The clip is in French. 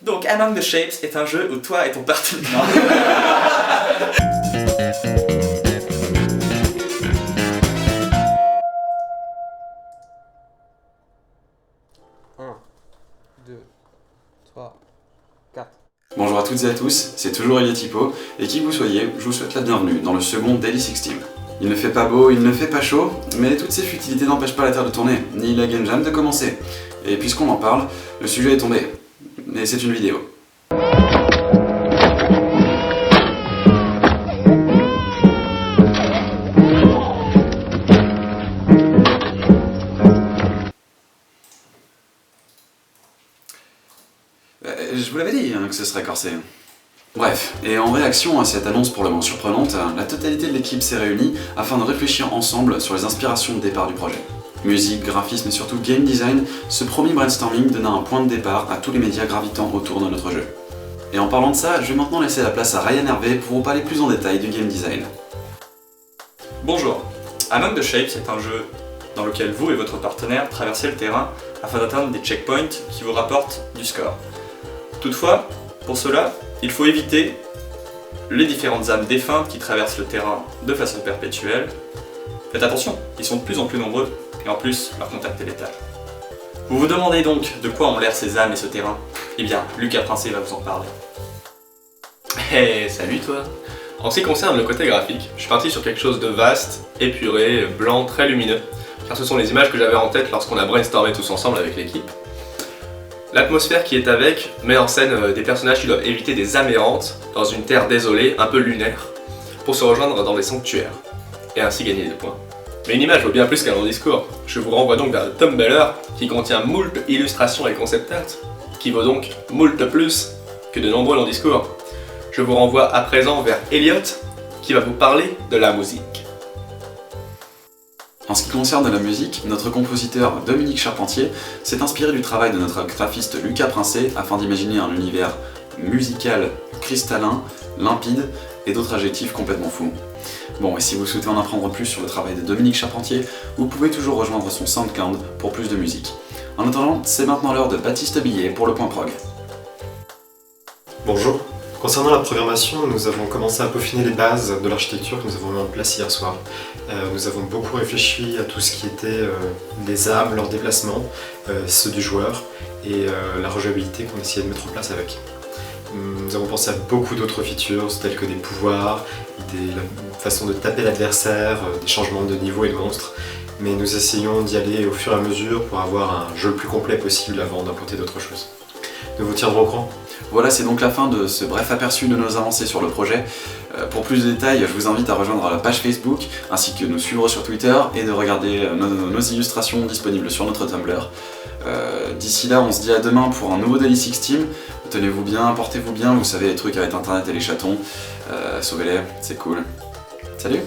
Donc Among the Shapes est un jeu où toi et ton partenaire... Non. 1, 2, 3, 4. Bonjour à toutes et à tous, c'est toujours Eliatipo, et qui que vous soyez, je vous souhaite la bienvenue dans le second Daily 16. Il ne fait pas beau, il ne fait pas chaud, mais toutes ces futilités n'empêchent pas la Terre de tourner, ni la Game Jam de commencer. Et puisqu'on en parle, le sujet est tombé. Et c'est une vidéo. Je vous l'avais dit que ce serait corsé. Bref, et en réaction à cette annonce pour le moins surprenante, la totalité de l'équipe s'est réunie afin de réfléchir ensemble sur les inspirations de départ du projet. Musique, graphisme et surtout game design, ce premier brainstorming donna un point de départ à tous les médias gravitant autour de notre jeu. Et en parlant de ça, je vais maintenant laisser la place à Ryan Hervé pour vous parler plus en détail du game design. Bonjour, Among the Shapes est un jeu dans lequel vous et votre partenaire traversez le terrain afin d'atteindre des checkpoints qui vous rapportent du score. Toutefois, pour cela, il faut éviter les différentes âmes défuntes qui traversent le terrain de façon perpétuelle. Faites attention, ils sont de plus en plus nombreux, et en plus, leur contact est létal. Vous vous demandez donc de quoi ont l'air ces âmes et ce terrain? Eh bien, Lucas Princé va vous en parler. Hey, salut toi! En ce qui concerne le côté graphique, je suis parti sur quelque chose de vaste, épuré, blanc, très lumineux, car ce sont les images que j'avais en tête lorsqu'on a brainstormé tous ensemble avec l'équipe. L'atmosphère qui est avec met en scène des personnages qui doivent éviter des âmes errantes dans une terre désolée, un peu lunaire, pour se rejoindre dans des sanctuaires, et ainsi gagner des points. Mais une image vaut bien plus qu'un long discours. Je vous renvoie donc vers le Tumblr qui contient moult illustrations et concept art, qui vaut donc moult plus que de nombreux longs discours. Je vous renvoie à présent vers Elliot qui va vous parler de la musique. En ce qui concerne la musique, notre compositeur Dominique Charpentier s'est inspiré du travail de notre graphiste Lucas Princé afin d'imaginer un univers musical cristallin, limpide et d'autres adjectifs complètement fous. Bon, et si vous souhaitez en apprendre plus sur le travail de Dominique Charpentier, vous pouvez toujours rejoindre son SoundCloud pour plus de musique. En attendant, c'est maintenant l'heure de Baptiste Billet pour le point prog. Bonjour. Concernant la programmation, nous avons commencé à peaufiner les bases de l'architecture que nous avons mis en place hier soir. Nous avons beaucoup réfléchi à tout ce qui était les âmes, leurs déplacements, ceux du joueur et la rejouabilité qu'on essayait de mettre en place avec. Nous avons pensé à beaucoup d'autres features telles que des pouvoirs, la façon de taper l'adversaire, des changements de niveau et de monstres, mais nous essayons d'y aller au fur et à mesure pour avoir un jeu le plus complet possible avant d'implanter d'autres choses. Nous vous tiendrons au courant. Voilà, c'est donc la fin de ce bref aperçu de nos avancées sur le projet. Pour plus de détails, je vous invite à rejoindre la page Facebook, ainsi que nous suivre sur Twitter et de regarder nos illustrations disponibles sur notre Tumblr. D'ici là, on se dit à demain pour un nouveau Daily 16. Tenez-vous bien, portez-vous bien, vous savez les trucs avec internet et les chatons. Sauvez-les, c'est cool. Salut!